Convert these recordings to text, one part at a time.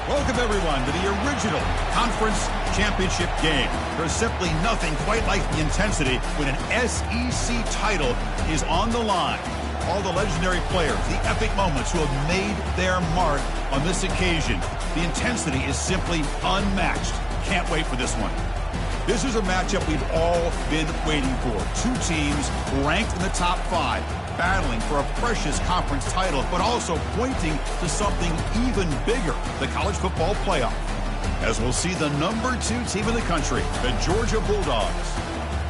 Welcome, everyone, to the original conference championship game. There's simply nothing quite like the intensity when an SEC title is on the line. All the legendary players, the epic moments who have made their mark on this occasion. The intensity is simply unmatched. Can't wait for this one. This is a matchup we've all been waiting for. Two teams ranked in the top 5. Battling for a precious conference title, but also pointing to something even bigger, the college football playoff. As we'll see the number 2 team in the country, the Georgia Bulldogs,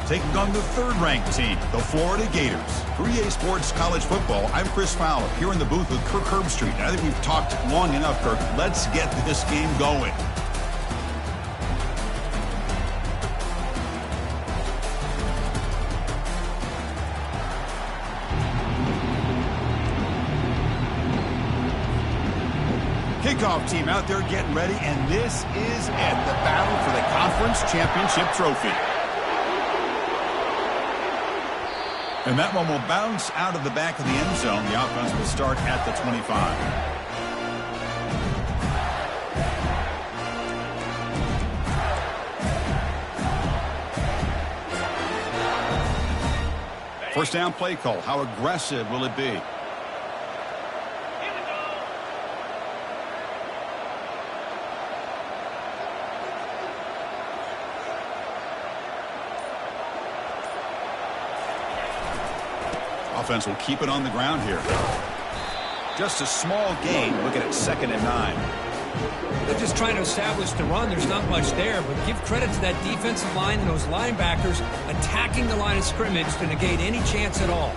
taking on the 3rd-ranked team, the Florida Gators. For EA Sports College Football, I'm Chris Fowler, here in the booth with Kirk Herbstreit. I think we've talked long enough, Kirk. Let's get this game going. Kickoff team out there getting ready, and this is it, the battle for the conference championship trophy. And that one will bounce out of the back of the end zone. The offense will start at the 25. First down play call. How aggressive will it be? Offense will keep it on the ground here. Just a small gain. Looking at 2nd and 9. They're just trying to establish the run. There's not much there, but give credit to that defensive line and those linebackers attacking the line of scrimmage to negate any chance at all.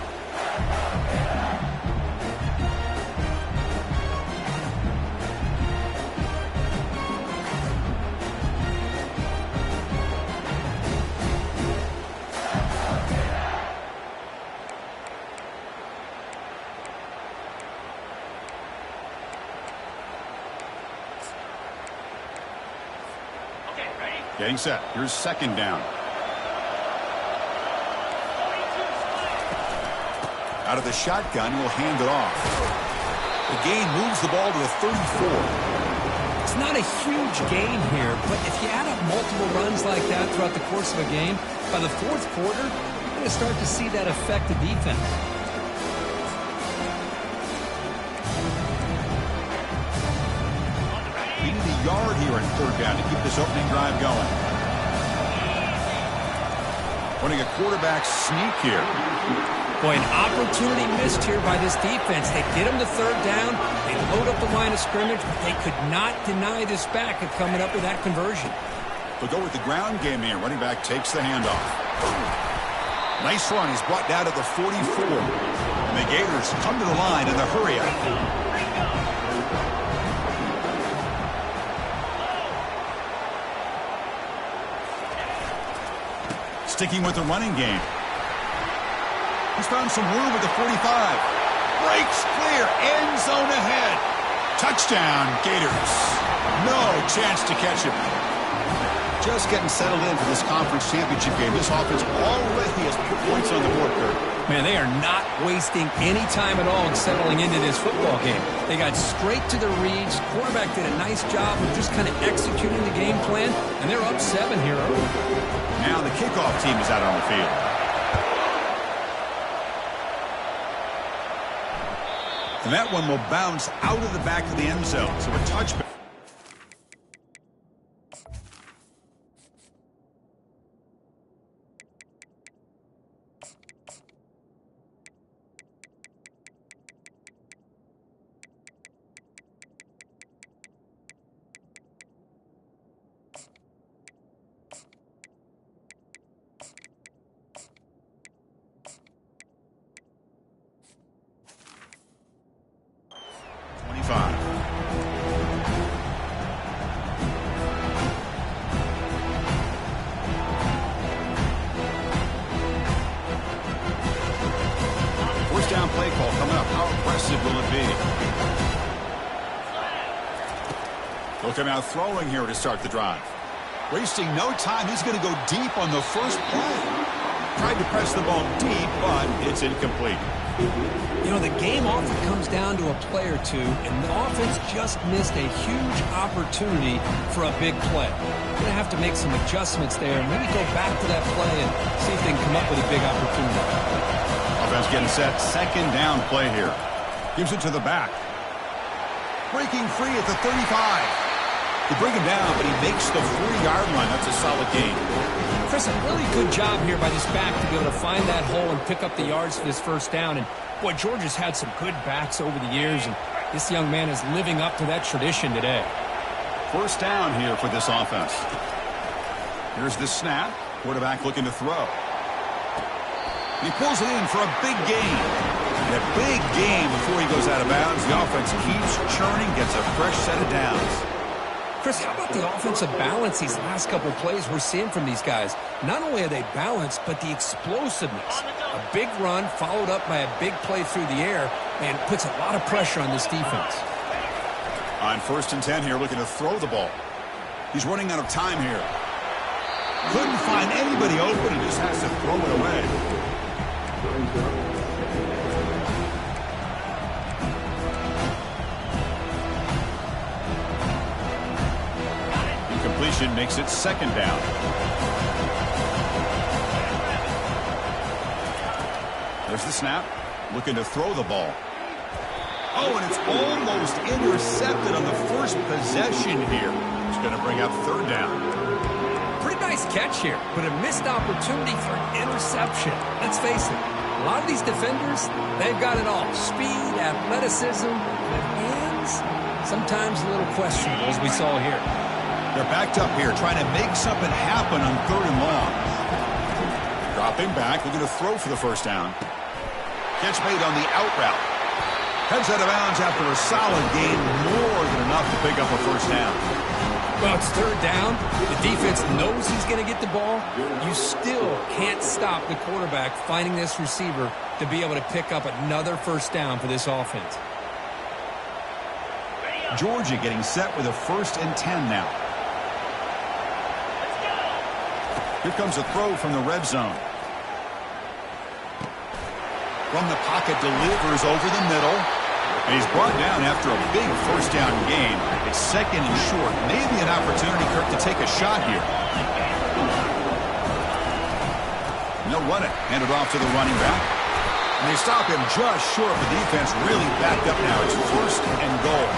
Getting set. Here's 2nd down. Out of the shotgun, he'll hand it off. The gain moves the ball to the 34. It's not a huge gain here, but if you add up multiple runs like that throughout the course of a game, by the 4th quarter, you're going to start to see that affect the defense. Yard here in 3rd down to keep this opening drive going. Running a quarterback sneak here. Boy, an opportunity missed here by this defense. They get him to 3rd down. They load up the line of scrimmage, but they could not deny this back of coming up with that conversion. They'll go with the ground game here. Running back takes the handoff. Nice run. He's brought down to the 44. And the Gators come to the line in the hurry up. Sticking with the running game. He's found some room at the 45. Breaks clear. End zone ahead. Touchdown, Gators. No chance to catch him. Just getting settled in for this conference championship game. This offense already has put points on the board, Kurt. Man, they are not wasting any time at all in settling into this football game. They got straight to the reads. Quarterback did a nice job of just kind of executing the game plan, and they're up 7 here early. Now the kickoff team is out on the field. And that one will bounce out of the back of the end zone. So a touchback. He'll come out throwing here to start the drive. Wasting no time, he's going to go deep on the first play. Tried to press the ball deep, but it's incomplete. You know, the game often comes down to a play or two, and the offense just missed a huge opportunity for a big play. They're going to have to make some adjustments there and maybe go back to that play and see if they can come up with a big opportunity. Offense getting set. Second down play here. Gives it to the back. Breaking free at the 35. They bring him down, but he makes the 40-yard line. That's a solid gain. Chris, a really good job here by this back to be able to find that hole and pick up the yards for this first down. And, boy, Georgia's had some good backs over the years, and this young man is living up to that tradition today. First down here for this offense. Here's the snap. Quarterback looking to throw. He pulls it in for a big gain. And a big gain before he goes out of bounds. The offense keeps churning, gets a fresh set of downs. Chris, how about the offensive balance these last couple of plays we're seeing from these guys? Not only are they balanced, but the explosiveness. A big run followed up by a big play through the air, and puts a lot of pressure on this defense. On 1st and 10 here, looking to throw the ball. He's running out of time here. Couldn't find anybody open and just has to throw it away. Incompletion makes it second down. There's the snap. Looking to throw the ball. Oh, and it's almost intercepted on the first possession here. It's going to bring up third down. Pretty nice catch here, but a missed opportunity for an interception. Let's face it, a lot of these defenders, they've got it all. Speed, athleticism, good hands, sometimes a little questionable, as we saw here. They're backed up here, trying to make something happen on 3rd and long. Dropping back, looking to throw for the first down. Catch made on the out route. Heads out of bounds after a solid gain, more than enough to pick up a first down. Well, it's third down. The defense knows he's going to get the ball. You still can't stop the quarterback finding this receiver to be able to pick up another first down for this offense. Georgia getting set with a 1st and 10 now. Here comes a throw from the red zone. From the pocket, delivers over the middle. And he's brought down after a big first down gain. It's second and short. Maybe an opportunity, Kirk, to take a shot here. And they'll run it. Hand it off to the running back. And they stop him just short. The defense really backed up now. It's 1st and goal.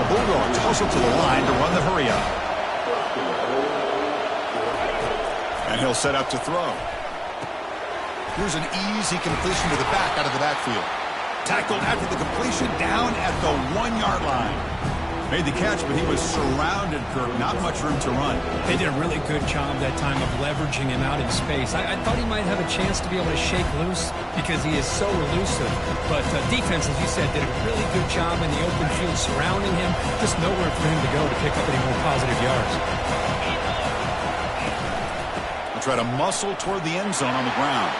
The Bulldogs hustle to the line to run the hurry up. And he'll set up to throw. Here's an easy completion to the back out of the backfield. Tackled after the completion, down at the 1-yard line. Made the catch, but he was surrounded, Kirk. Not much room to run. They did a really good job that time of leveraging him out in space. I thought he might have a chance to be able to shake loose because he is so elusive. But defense, as you said, did a really good job in the open field surrounding him. Just nowhere for him to go to pick up any more positive yards. They'll try to muscle toward the end zone on the ground.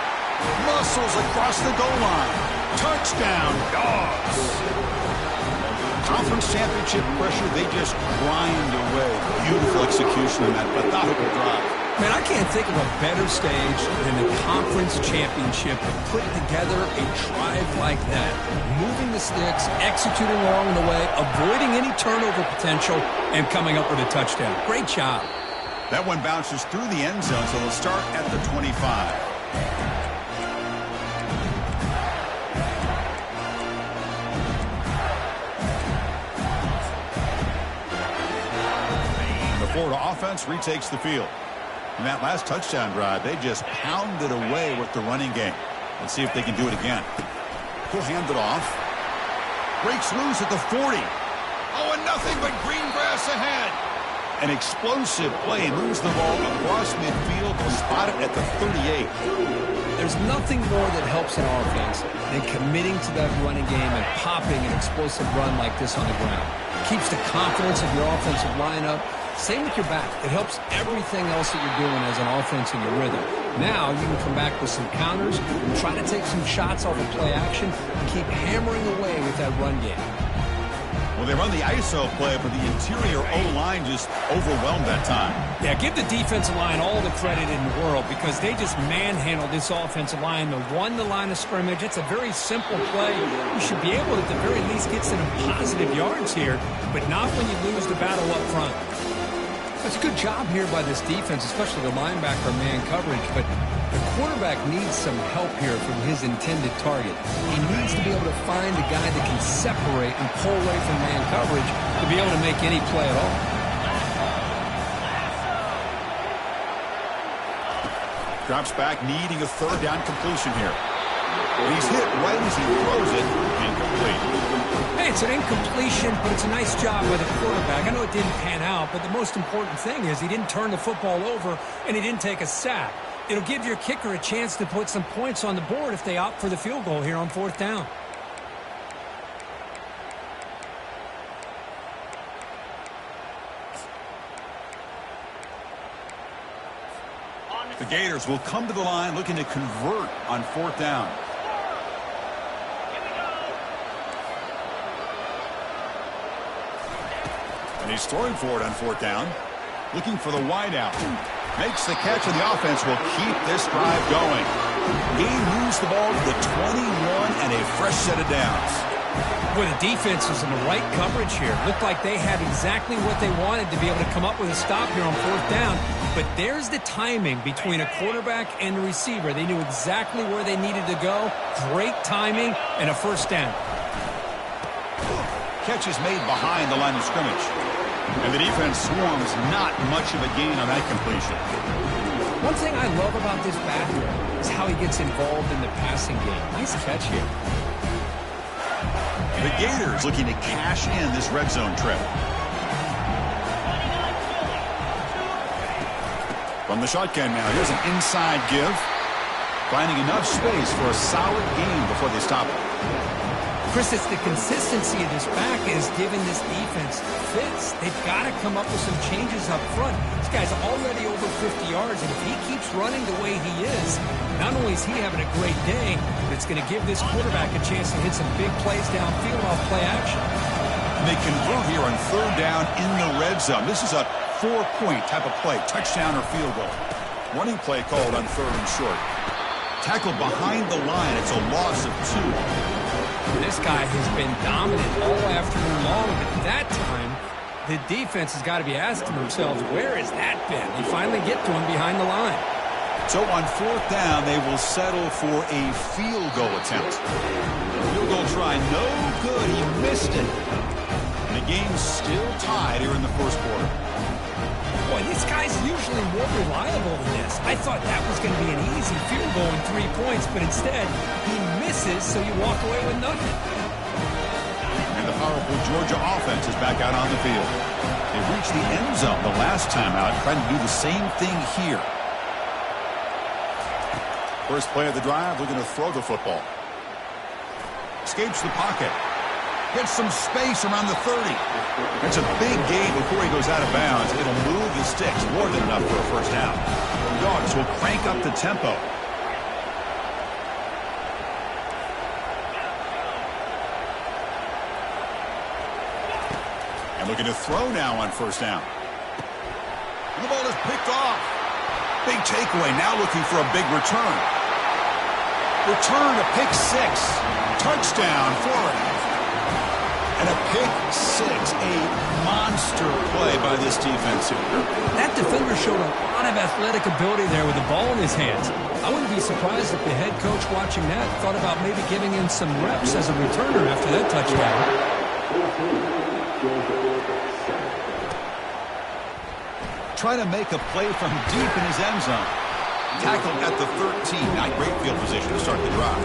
Muscles across the goal line. Touchdown, Dogs. Conference championship pressure, they just grind away. Beautiful execution on that methodical drive. Man, I can't think of a better stage than the conference championship to put together a drive like that. Moving the sticks, executing along the way, avoiding any turnover potential, and coming up with a touchdown. Great job. That one bounces through the end zone, so they'll start at the 25. Florida offense retakes the field. In that last touchdown drive, they just pounded away with the running game. Let's see if they can do it again. He'll hand it off. Breaks loose at the 40. Oh, and nothing but green grass ahead. An explosive play, moves the ball across midfield to spot it at the 38. There's nothing more that helps an offense than committing to that running game and popping an explosive run like this on the ground. Keeps the confidence of your offensive lineup. Same with your back. It helps everything else that you're doing as an offense in your rhythm. Now you can come back with some counters and try to take some shots off of play action and keep hammering away with that run game. Well, they run the ISO play, but the interior O-line just overwhelmed that time. Yeah, give the defensive line all the credit in the world because they just manhandled this offensive line. They won the line of scrimmage. It's a very simple play. You should be able to, at the very least, get some positive yards here, but not when you lose the battle up front. That's a good job here by this defense, especially the linebacker man coverage, but the quarterback needs some help here from his intended target. He needs to be able to find a guy that can separate and pull away from man coverage to be able to make any play at all. Drops back, needing a third down completion here. He's hit right as he throws it, incomplete. Hey, it's an incompletion, but it's a nice job by the quarterback. I know it didn't pan out, but the most important thing is he didn't turn the football over and he didn't take a sack. It'll give your kicker a chance to put some points on the board if they opt for the field goal here on 4th down. The Gators will come to the line looking to convert on 4th down. And he's throwing for it on 4th down. Looking for the wideout. Makes the catch, and the offense will keep this drive going. Gain moves the ball to the 21 and a fresh set of downs. Boy, the defense was in the right coverage here. Looked like they had exactly what they wanted to be able to come up with a stop here on 4th down. But there's the timing between a quarterback and the receiver. They knew exactly where they needed to go. Great timing and a first down. Catch is made behind the line of scrimmage. And the defense swarms not much of a gain on that completion. One thing I love about this back is how he gets involved in the passing game. Nice catch here. The Gators looking to cash in this red zone trip. From the shotgun now, here's an inside give. Finding enough space for a solid gain before they stop it. Chris, it's the consistency of this back is giving this defense fits. They've got to come up with some changes up front. This guy's already over 50 yards, and if he keeps running the way he is, not only is he having a great day, but it's going to give this quarterback a chance to hit some big plays downfield off play action. And they convert here on 3rd down in the red zone. This is a 4-point type of play, touchdown or field goal. Running play called on 3rd and short. Tackled behind the line. It's a loss of 2. This guy has been dominant all afternoon long, but that time, the defense has got to be asking themselves, where has that been? They finally get to him behind the line. So on 4th down, they will settle for a field goal attempt. Field goal try, no good. He missed it. And the game's still tied here in the first quarter. Boy, this guy's usually more reliable than this. I thought that was going to be an easy field goal in 3 points, but instead, he misses, so you walk away with nothing. And the powerful Georgia offense is back out on the field. They reached the end zone the last time out, trying to do the same thing here. First play of the drive, looking to throw the football. Escapes the pocket. Gets some space around the 30. It's a big gain before he goes out of bounds. It'll move the sticks more than enough for a first down. The Dogs will crank up the tempo. And looking to throw now on 1st down. And the ball is picked off. Big takeaway, now looking for a big return. Return to pick 6. Touchdown, Florida. And a pick 6, a monster play by this defense here. That defender showed a lot of athletic ability there with the ball in his hands. I wouldn't be surprised if the head coach watching that thought about maybe giving him some reps as a returner after that touchdown. Trying to make a play from deep in his end zone. Tackled at the 13. Not great field position to start the drive.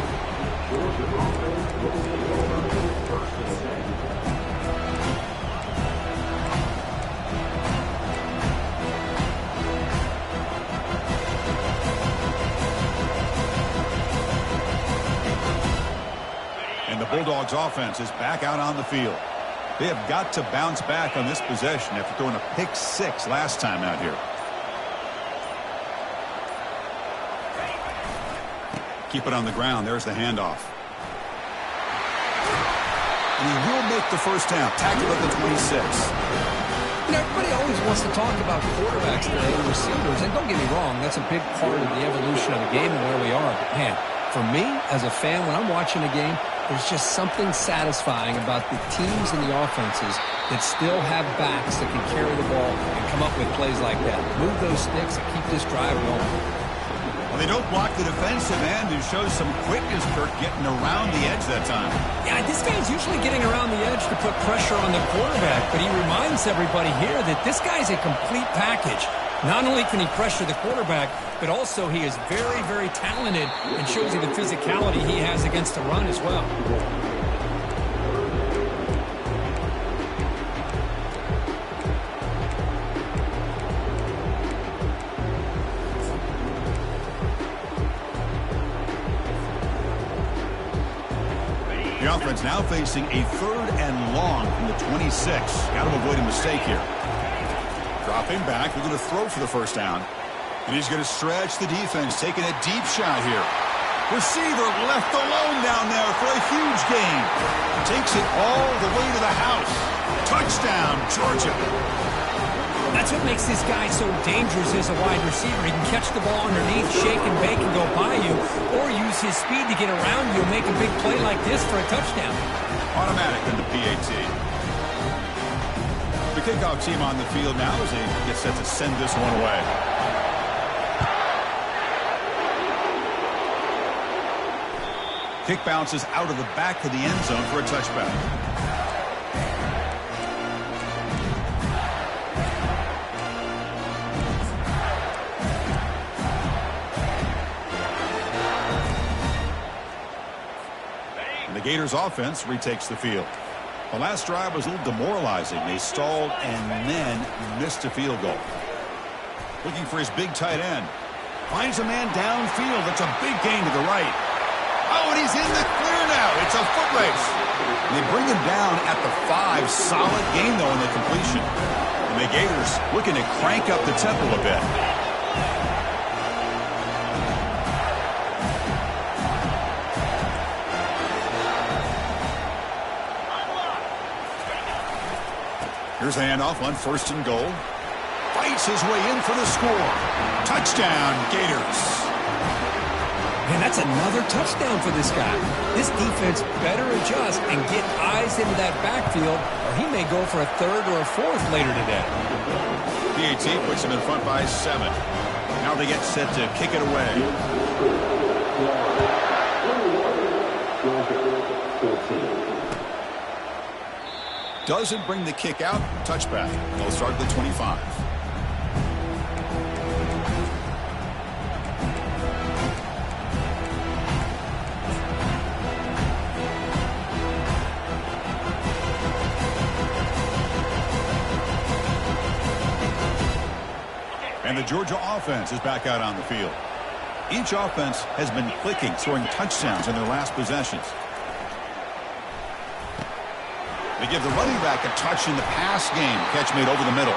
And the Bulldogs offense is back out on the field. They have got to bounce back on this possession after throwing a pick 6 last time out here. Keep it on the ground. There's the handoff. and he will make the first down. Tackled at the 26. You know, everybody always wants to talk about quarterbacks today and receivers, and don't get me wrong, that's a big part of the evolution of the game and where we are. But, man, for me, as a fan, when I'm watching a game, there's just something satisfying about the teams and the offenses that still have backs that can carry the ball and come up with plays like that. Move those sticks and keep this drive going. Well, they don't block the defensive end, who shows some quickness, Kirk, getting around the edge that time. Yeah, this guy's usually getting around the edge to put pressure on the quarterback, but he reminds everybody here that this guy's a complete package. Not only can he pressure the quarterback, but also he is very, very talented and shows you the physicality he has against the run as well. The offense now facing a 3rd and long from the 26. Got to avoid a mistake here. Dropping back, we're going to throw for the first down. And he's going to stretch the defense, taking a deep shot here. Receiver left alone down there for a huge gain. Takes it all the way to the house. Touchdown, Georgia. That's what makes this guy so dangerous as a wide receiver. He can catch the ball underneath, shake and bake and go by you, or use his speed to get around you and make a big play like this for a touchdown. Automatic in the PAT. The kickoff team on the field now as they get set to send this one away. Kick bounces out of the back of the end zone for a touchback. The Gators offense retakes the field. The last drive was a little demoralizing. They stalled and then missed a field goal. Looking for his big tight end. Finds a man downfield. That's a big gain to the right. Oh, and he's in the clear now. It's a foot race. And they bring him down at the 5. Solid gain, though, in the completion. And the Gators looking to crank up the tempo a bit. Here's the handoff on 1st and goal. Fights his way in for the score. Touchdown, Gators. Man, that's another touchdown for this guy. This defense better adjust and get eyes into that backfield, or he may go for a 3rd or a 4th later today. PAT puts him in front by 7. Now they get set to kick it away. Doesn't bring the kick out. Touchback. They'll start at the 25. And the Georgia offense is back out on the field. Each offense has been clicking, scoring touchdowns in their last possessions. They give the running back a touch in the pass game. Catch made over the middle.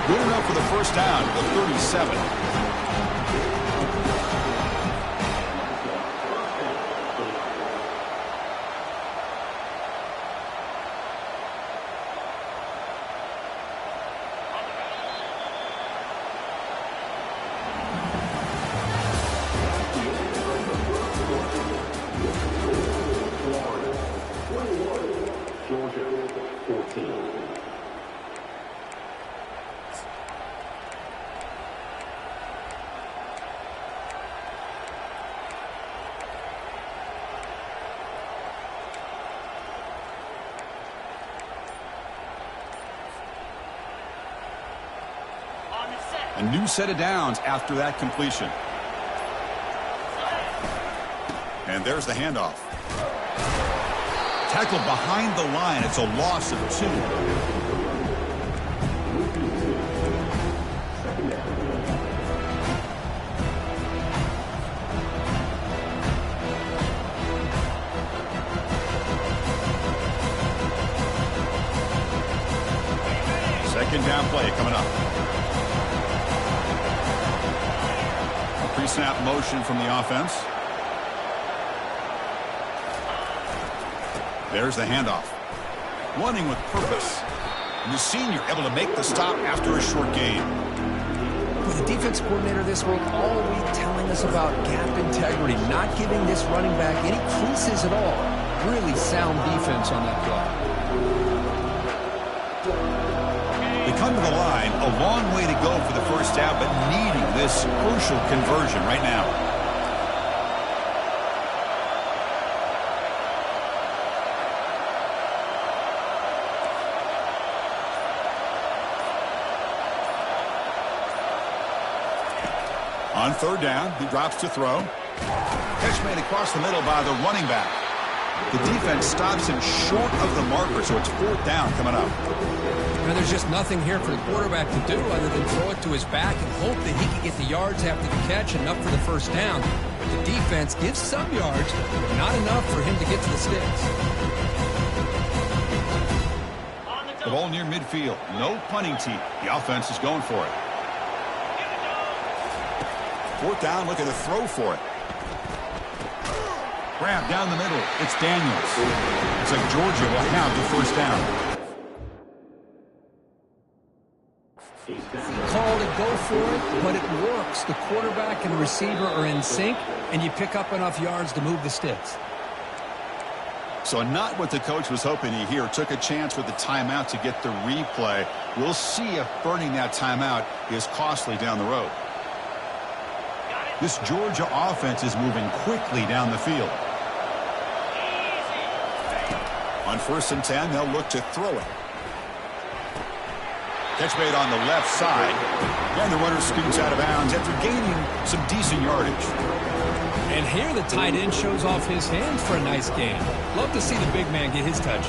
Good enough for the first down at the 37. A new set of downs after that completion. And there's the handoff. Tackled behind the line. It's a loss of 2. Second down play coming up. Pre-snap motion from the offense. There's the handoff. running with purpose. And the senior able to make the stop after a short gain. Well, the defense coordinator this week all week telling us about gap integrity, not giving this running back any creases at all. Really sound defense on that play. They come to the line, a long way to go for the first down, but needing this crucial conversion right now. On third down, he drops to throw. Catch made across the middle by the running back. The defense stops him short of the marker, so it's fourth down coming up. And there's just nothing here for the quarterback to do other than throw it to his back and hope that he can get the yards after the catch, enough for the first down. The defense gives some yards, but not enough for him to get to the sticks. The ball near midfield. No punting tee. The offense is going for it. Fourth down, looking to throw for it. Grab down the middle. It's Daniels. It's like Georgia will have the first down. Call it, go for it, but it works. The quarterback and receiver are in sync, and you pick up enough yards to move the sticks. So not what the coach was hoping to hear. Took a chance with the timeout to get the replay. We'll see if burning that timeout is costly down the road. This Georgia offense is moving quickly down the field. On 1st and 10, they'll look to throw it. Catch made on the left side. And the runner scoots out of bounds after gaining some decent yardage. And here the tight end shows off his hands for a nice gain. Love to see the big man get his touches.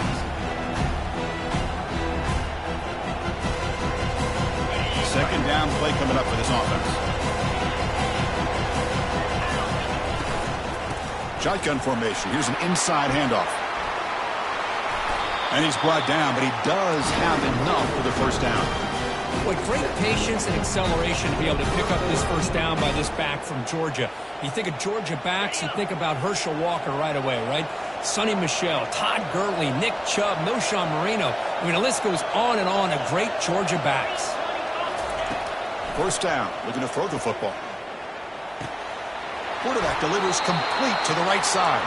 Second down play coming up for this offense. Shotgun formation. Here's an inside handoff. And he's brought down, but he does have enough for the first down. With great patience and acceleration to be able to pick up this first down by this back from Georgia. You think of Georgia backs, you think about Herschel Walker right away, right? Sonny Michel, Todd Gurley, Nick Chubb, Knowshon Moreno. I mean, the list goes on and on of great Georgia backs. First down, looking to throw the football. Quarterback delivers complete to the right side.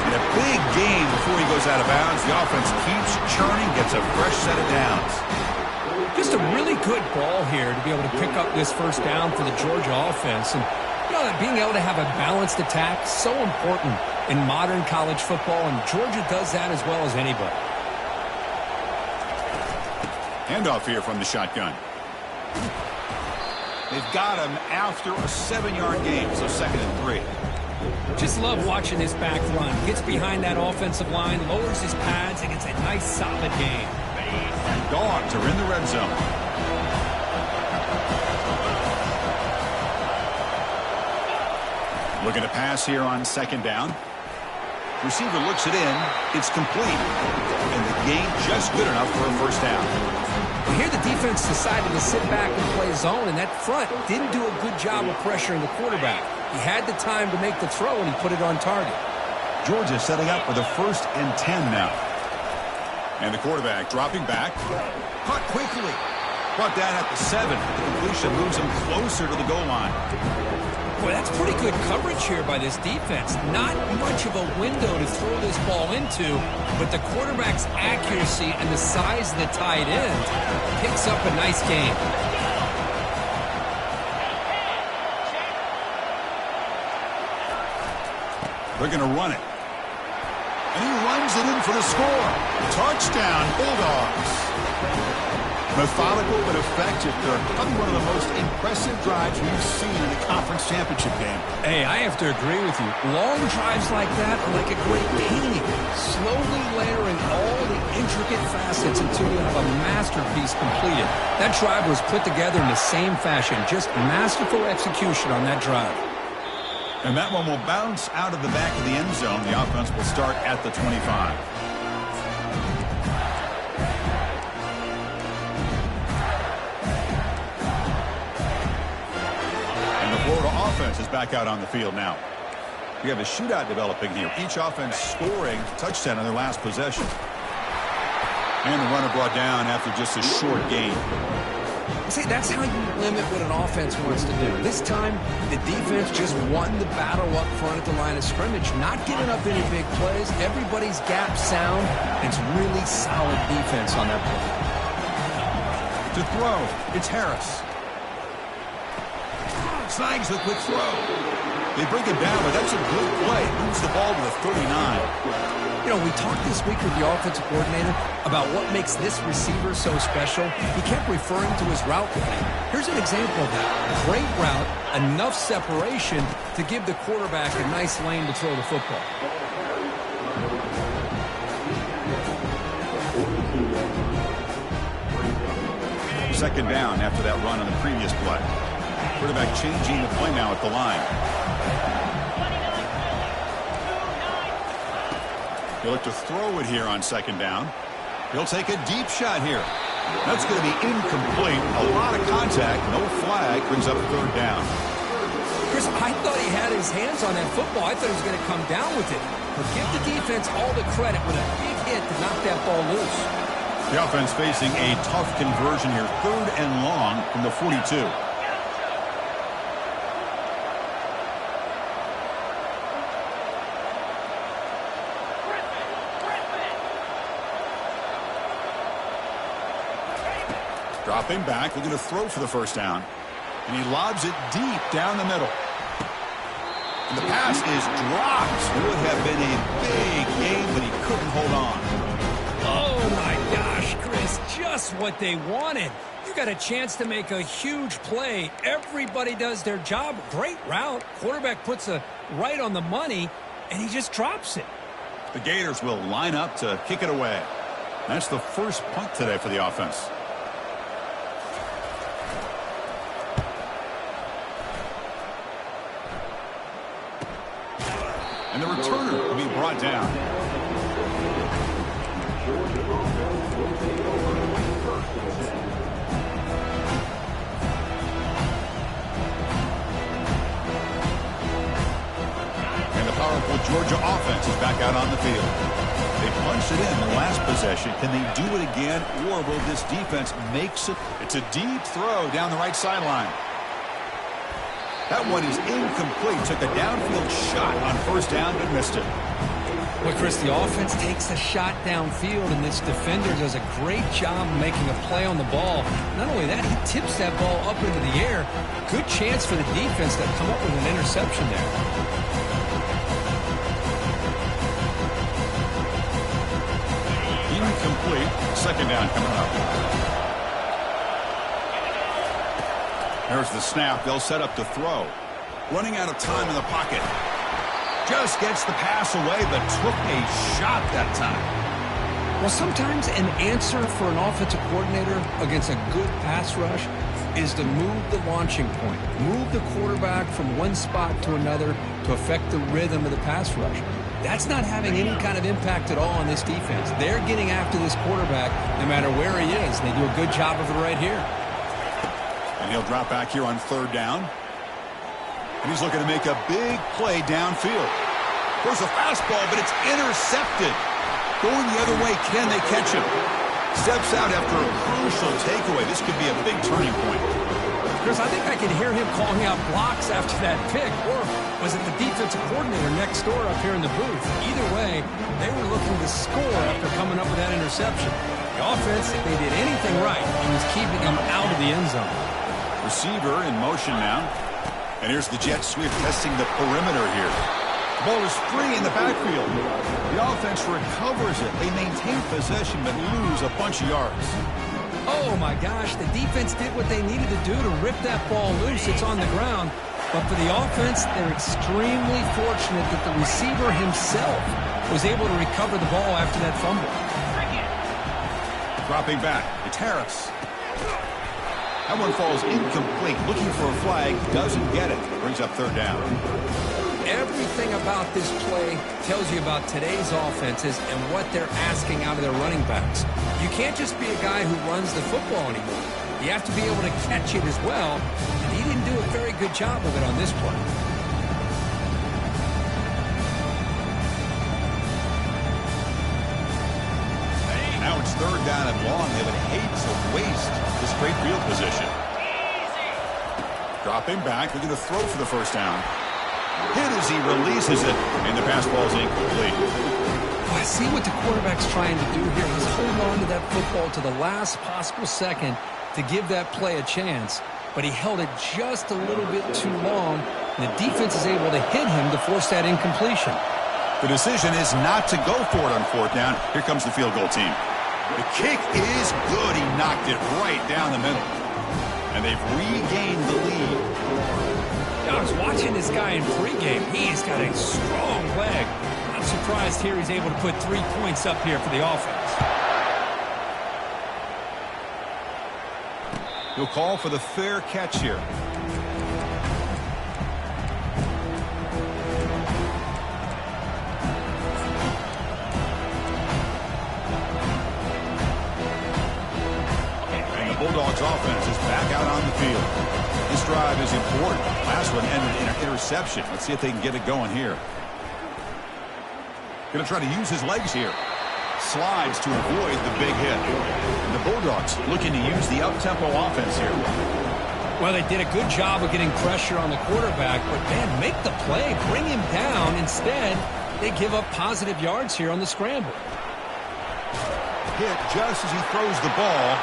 And a big gain before he goes out of bounds. The offense keeps churning, gets a fresh set of downs. Just a really good ball here to be able to pick up this first down for the Georgia offense. And, you know, being able to have a balanced attack, so important in modern college football, and Georgia does that as well as anybody. Handoff here from the shotgun. They've got him after a 7-yard gain, so 2nd and 3. Just love watching this back run. Gets behind that offensive line, lowers his pads, and gets a nice solid gain. Dogs are in the red zone. Looking to pass here on 2nd down. Receiver looks it in. It's complete. And the gain just good enough for a first down. Here the defense decided to sit back and play zone, and that front didn't do a good job of pressuring the quarterback. He had the time to make the throw, and he put it on target. Georgia setting up for the 1st and 10 now. And the quarterback dropping back. Caught quickly. Brought down at the 7. The completion moves him closer to the goal line. Boy, that's pretty good coverage here by this defense. Not much of a window to throw this ball into, but the quarterback's accuracy and the size of the tight end picks up a nice gain. They're going to run it. And he runs it in for the score. Touchdown, Bulldogs. Methodical but effective. They're probably one of the most impressive drives we've seen in a conference championship game. Hey, I have to agree with you. Long drives like that are like a great painting. Slowly layering all the intricate facets until you have a masterpiece completed. That drive was put together in the same fashion. Just masterful execution on that drive. And that one will bounce out of the back of the end zone. The offense will start at the 25. Florida offense is back out on the field now. We have a shootout developing here. Each offense scoring a touchdown on their last possession. And the runner brought down after just a short gain. See, that's how you limit what an offense wants to do. This time, the defense just won the battle up front at the line of scrimmage, not giving up any big plays. Everybody's gap sound, and it's really solid defense on that play. To throw, it's Harris. Snags the quick throw. They bring it down, but that's a good play. Moves the ball to the 39. You know, we talked this week with the offensive coordinator about what makes this receiver so special. He kept referring to his route running. Here's an example of that. Great route, enough separation to give the quarterback a nice lane to throw the football. Second down after that run on the previous play. Quarterback changing the play now at the line. He'll look to throw it here on second down. He'll take a deep shot here. That's going to be incomplete. A lot of contact. No flag. Brings up third down. Chris, I thought he had his hands on that football. I thought he was going to come down with it. But give the defense all the credit with a big hit to knock that ball loose. The offense facing a tough conversion here. Third and long from the 42. Dropping back, looking to throw for the first down. And he lobs it deep down the middle. And the pass is dropped. It would have been a big game, but he couldn't hold on. Oh, my gosh, Chris, just what they wanted. You got a chance to make a huge play. Everybody does their job. Great route. Quarterback puts it right on the money, and he just drops it. The Gators will line up to kick it away. That's the first punt today for the offense. And the returner will be brought down. And the powerful Georgia offense is back out on the field. They punched it in the last possession. Can they do it again, or will this defense makes it? It's a deep throw down the right sideline. That one is incomplete. Took a downfield shot on first down, but missed it. Well, Chris, the offense takes a shot downfield, and this defender does a great job making a play on the ball. Not only that, he tips that ball up into the air. Good chance for the defense to come up with an interception there. Incomplete. Second down coming up. There's the snap. They'll set up to throw. Running out of time in the pocket. Just gets the pass away, but took a shot that time. Well, sometimes an answer for an offensive coordinator against a good pass rush is to move the launching point. Move the quarterback from one spot to another to affect the rhythm of the pass rush. That's not having any kind of impact at all on this defense. They're getting after this quarterback no matter where he is. They do a good job of it right here. And he'll drop back here on third down. And he's looking to make a big play downfield. There's a fastball, but it's intercepted. Going the other way, can they catch him? Steps out after a crucial takeaway. This could be a big turning point. Chris, I think I can hear him calling out blocks after that pick. Or was it the defensive coordinator next door up here in the booth? Either way, they were looking to score after coming up with that interception. The offense, if they did anything right, it was keeping him out of the end zone. Receiver in motion now. And here's the jet sweep testing the perimeter here. The ball is free in the backfield. The offense recovers it. They maintain possession but lose a bunch of yards. Oh, my gosh. The defense did what they needed to do to rip that ball loose. It's on the ground. But for the offense, they're extremely fortunate that the receiver himself was able to recover the ball after that fumble. Dropping back. It's Harris. That one falls incomplete. Looking for a flag. Doesn't get it. Brings up third down. Everything about this play tells you about today's offenses and what they're asking out of their running backs. You can't just be a guy who runs the football anymore. You have to be able to catch it as well, and he didn't do a very good job of it on this play. Now it's third down long. They would hate to waste this great field position. Dropping back, looking to throw for the first down. Hit as he releases it, and the pass ball is incomplete. I see what the quarterback's trying to do here. He's holding on to that football to the last possible second to give that play a chance, but he held it just a little bit too long, and the defense is able to hit him to force that incompletion. The decision is not to go for it on fourth down. Here comes the field goal team. The kick is good. He knocked it right down the middle. And they've regained the lead. I was watching this guy in pregame. He's got a strong leg. I'm surprised here he's able to put 3 points up here for the offense. He'll call for the fair catch here. And the Bulldogs offense is back out on the field. This drive is important. Last one ended in an interception. Let's see if they can get it going here. Going to try to use his legs here. Slides to avoid the big hit. And the Bulldogs looking to use the up-tempo offense here. Well, they did a good job of getting pressure on the quarterback, but, man, make the play, bring him down. Instead, they give up positive yards here on the scramble. Hit just as he throws the ball,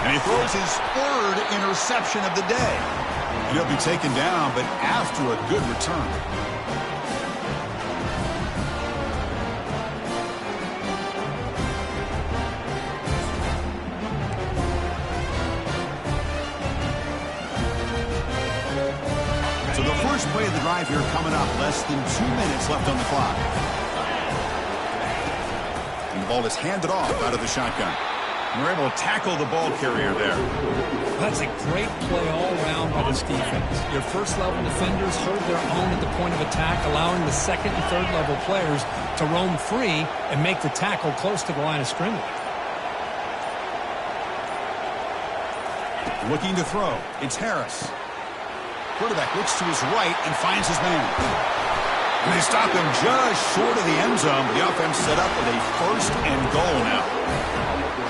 and he throws his third interception of the day. And he'll be taken down, but after a good return. So the first play of the drive here coming up, less than 2 minutes left on the clock. And the ball is handed off out of the shotgun. And they're able to tackle the ball carrier there. That's a great play all around by this defense. Your first-level defenders hold their own at the point of attack, allowing the second and third-level players to roam free and make the tackle close to the line of scrimmage. Looking to throw. It's Harris. Quarterback looks to his right and finds his man. And they stop him just short of the end zone. The offense set up with a first and goal now.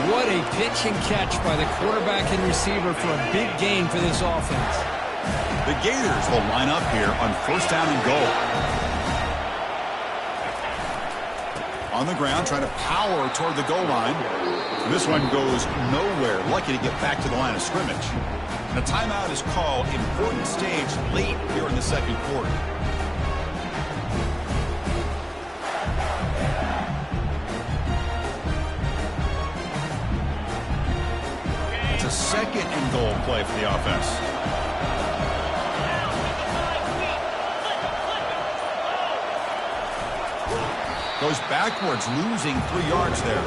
What a pitch and catch by the quarterback and receiver for a big gain for this offense. The Gators will line up here on first down and goal. On the ground, trying to power toward the goal line. This one goes nowhere. Lucky to get back to the line of scrimmage. And a timeout is called. Important stage late here in the second quarter. It's a second and goal play for the offense. Goes backwards, losing 3 yards there.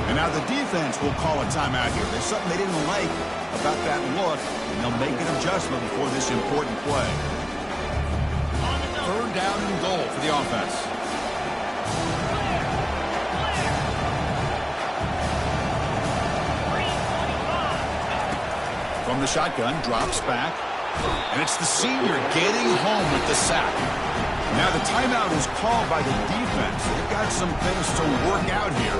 And now the defense will call a timeout here. There's something they didn't like about that look, and they'll make an adjustment before this important play. Third down and goal for the offense. From the shotgun, drops back. And it's the senior getting home with the sack. Now the timeout is called by the defense. They've got some things to work out here.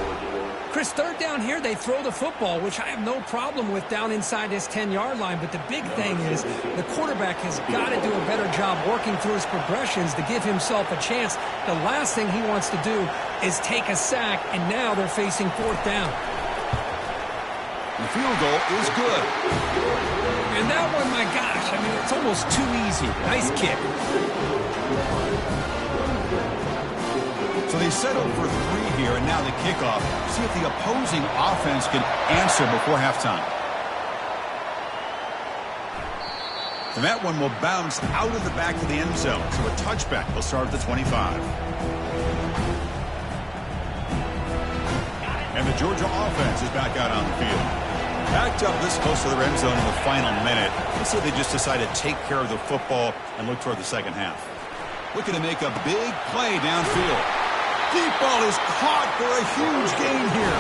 Chris, third down here, they throw the football, which I have no problem with down inside his 10-yard line. But the big thing is the quarterback has got to do a better job working through his progressions to give himself a chance. The last thing he wants to do is take a sack, and now they're facing fourth down. The field goal is good. And that one, my gosh, I mean, it's almost too easy. Nice kick. So they settle for 3 here, and now the kickoff. See if the opposing offense can answer before halftime. And that one will bounce out of the back of the end zone. So a touchback will start at the 25. And the Georgia offense is back out on the field. Backed up this close to the end zone in the final minute. Let's say they just decide to take care of the football and look toward the second half. Looking to make a big play downfield. Deep ball is caught for a huge gain here.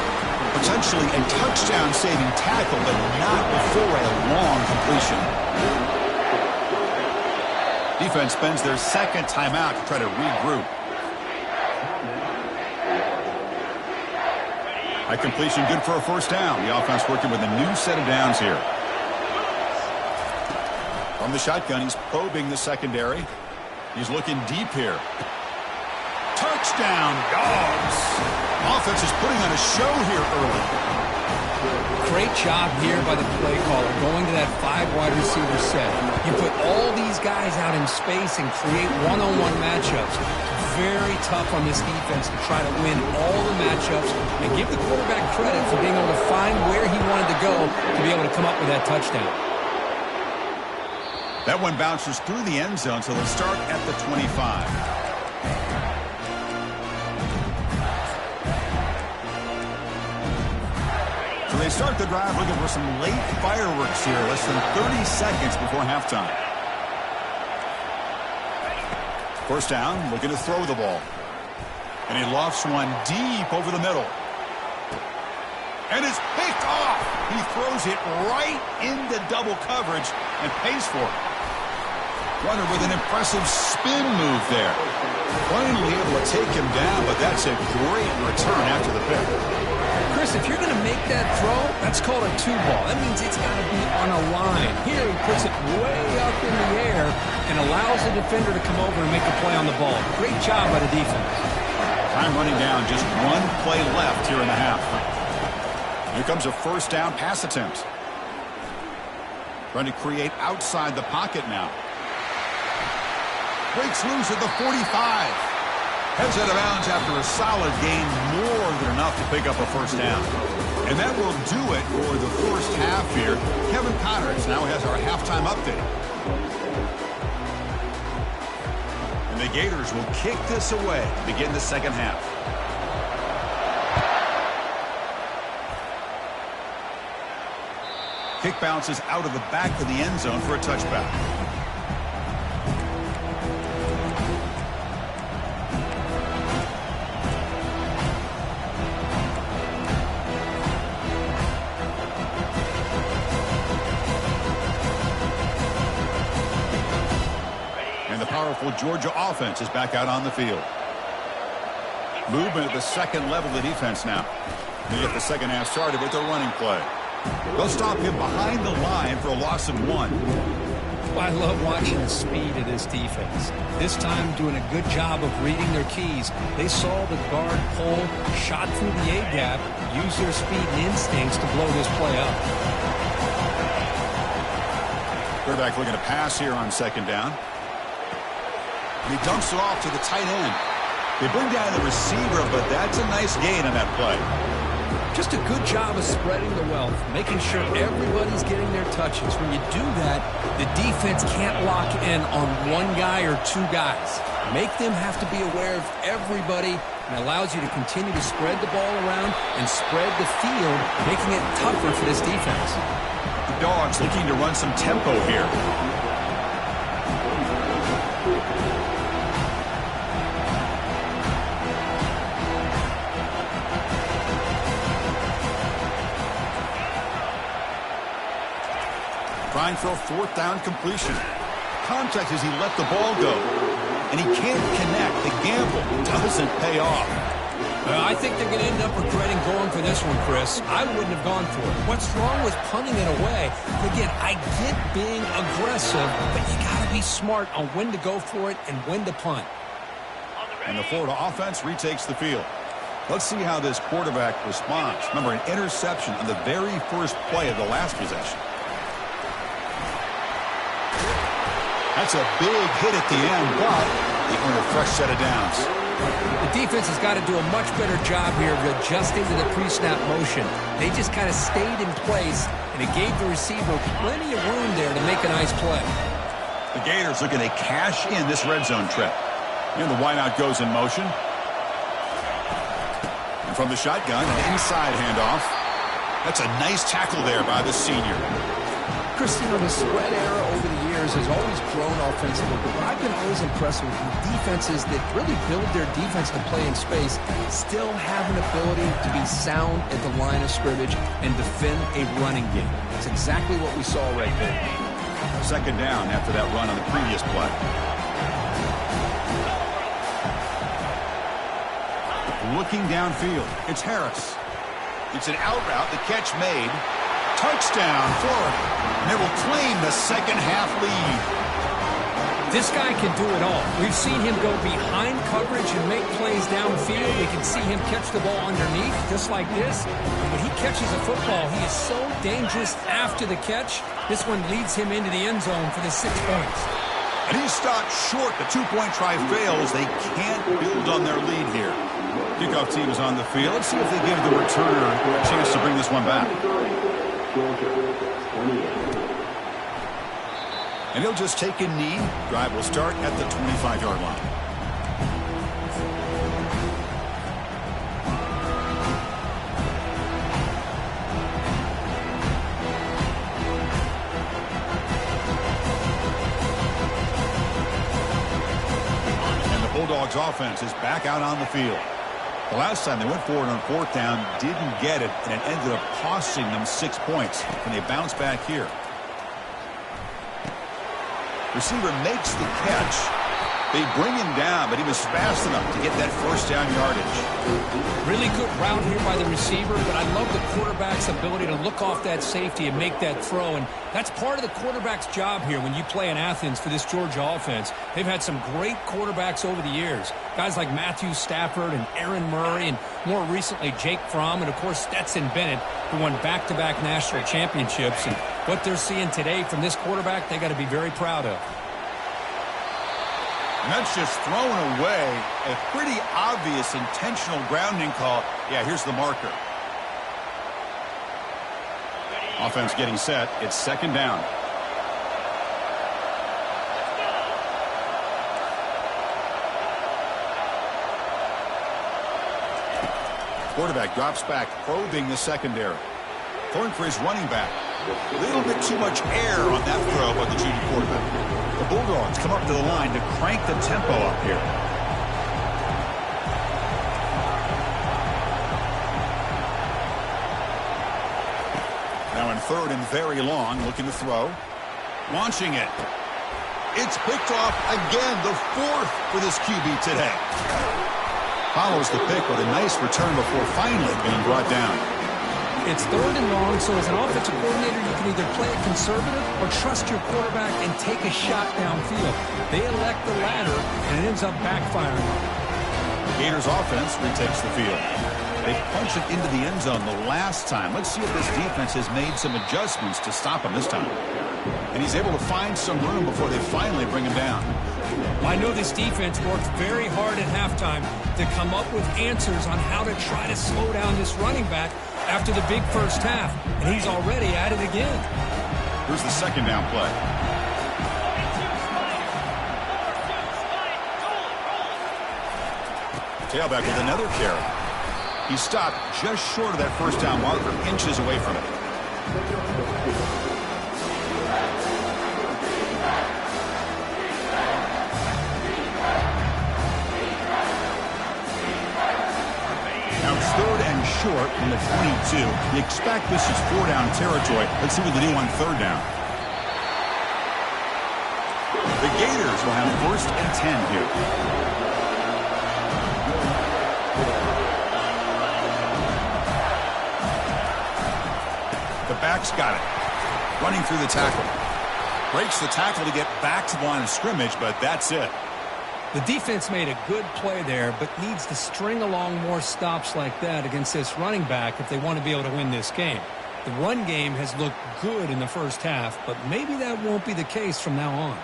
Potentially a touchdown-saving tackle, but not before a long completion. Defense spends their second timeout to try to regroup. A completion good for a first down. The offense working with a new set of downs here. From the shotgun, he's probing the secondary. He's looking deep here. Touchdown, Dogs. Offense is putting on a show here early. Great job here by the play caller going to that 5 wide receiver set. You put all these guys out in space and create one-on-one matchups. Very tough on this defense to try to win all the matchups and give the quarterback credit for being able to find where he wanted to go to be able to come up with that touchdown. That one bounces through the end zone, so they'll start at the 25. So they start the drive looking for some late fireworks here, less than 30 seconds before halftime. First down, looking to throw the ball. And he lofts one deep over the middle. And it's picked off. He throws it right into double coverage and pays for it. Runner with an impressive spin move there. Finally able to take him down, but that's a great return after the pick. Chris, if you're going to make that throw, that's called a 2-ball. That means it's got to be on a line. Here he puts it way up in the air and allows the defender to come over and make a play on the ball. Great job by the defense. Time running down, just one play left here in the half. Here comes a first down pass attempt. Trying to create outside the pocket now. Breaks loose at the 45. Heads out of bounds after a solid gain, more than enough to pick up a first down. And that will do it for the first half here. Kevin Connors now has our halftime update. And the Gators will kick this away to begin the second half. Kick bounces out of the back of the end zone for a touchback. Powerful Georgia offense is back out on the field. Movement at the second level of the defense now. They get the second half started with their running play. They'll stop him behind the line for a loss of 1. Well, I love watching the speed of this defense. This time doing a good job of reading their keys. They saw the guard pull, shot through the A-gap, used their speed and instincts to blow this play up. Quarterback looking to pass here on second down. And he dumps it off to the tight end. They bring down the receiver, but that's a nice gain on that play. Just a good job of spreading the wealth, making sure everybody's getting their touches. When you do that, the defense can't lock in on one guy or 2 guys. Make them have to be aware of everybody, and allows you to continue to spread the ball around and spread the field, making it tougher for this defense. The Dogs looking to run some tempo here. Trying for a fourth down completion. Contact as he let the ball go. And he can't connect. The gamble doesn't pay off. I think they're going to end up regretting going for this one, Chris. I wouldn't have gone for it. What's wrong with punting it away? Again, I get being aggressive, but you got to be smart on when to go for it and when to punt. And the Florida offense retakes the field. Let's see how this quarterback responds. Remember, an interception on the very first play of the last possession. That's a big hit at the end, but they earn a fresh set of downs. The defense has got to do a much better job here of adjusting to the pre-snap motion. They just kind of stayed in place, and it gave the receiver plenty of room there to make a nice play. The Gators looking to cash in this red zone trip. And the wideout goes in motion. And from the shotgun, an inside handoff. That's a nice tackle there by the senior. Chris, you know, the spread era over the years has always grown offensively, but I've been always impressed with defenses that really build their defense to play in space, still have an ability to be sound at the line of scrimmage and defend a running game. That's exactly what we saw right there. Second down after that run on the previous play. Looking downfield, it's Harris. It's an out route. The catch made. Touchdown, Florida. And they will claim the second half lead. This guy can do it all. We've seen him go behind coverage and make plays downfield. We can see him catch the ball underneath, just like this. And when he catches a football, he is so dangerous after the catch. This one leads him into the end zone for the 6 points. And he's stopped short. The two-point try fails. They can't build on their lead here. Kickoff team is on the field. Let's see if they give the returner a chance to bring this one back. And he'll just take a knee. Drive will start at the 25-yard line. And the Bulldogs offense is back out on the field. The last time they went forward on fourth down, didn't get it, and it ended up costing them 6 points. And they bounce back here. Receiver makes the catch. They bring him down, but he was fast enough to get that first down yardage. Really good route here by the receiver, but I love the quarterback's ability to look off that safety and make that throw. And that's part of the quarterback's job here when you play in Athens for this Georgia offense. They've had some great quarterbacks over the years. Guys like Matthew Stafford and Aaron Murray, and more recently Jake Fromm, and of course Stetson Bennett, who won back-to-back national championships. And what they're seeing today from this quarterback, they got to be very proud of. And that's just thrown away. A pretty obvious intentional grounding call. Yeah, here's the marker. Offense getting set. It's second down. Quarterback drops back, probing the secondary. Going for his running back. A little bit too much air on that throw by the junior quarterback. The Bulldogs come up to the line to crank the tempo up here. Now in third and very long, looking to throw. Launching it. It's picked off again, the fourth for this QB today. Follows the pick with a nice return before finally being brought down. It's third and long, so as an offensive coordinator, you can either play it conservative or trust your quarterback and take a shot downfield. They elect the latter, and it ends up backfiring. Gators offense retakes the field. They punch it into the end zone the last time. Let's see if this defense has made some adjustments to stop him this time. And he's able to find some room before they finally bring him down. I know this defense worked very hard at halftime to come up with answers on how to try to slow down this running back after the big first half, and he's already at it again. Here's the second down play. Tailback with another carry. He stopped just short of that first down marker, inches away from it. Now it's third and short from the 22. You expect this is four-down territory. Let's see what they do on third down. The Gators will have first and 10 here. The back's got it. Running through the tackle. Breaks the tackle to get back to the line of scrimmage, but that's it. The defense made a good play there, but needs to string along more stops like that against this running back if they want to be able to win this game. The run game has looked good in the first half, but maybe that won't be the case from now on.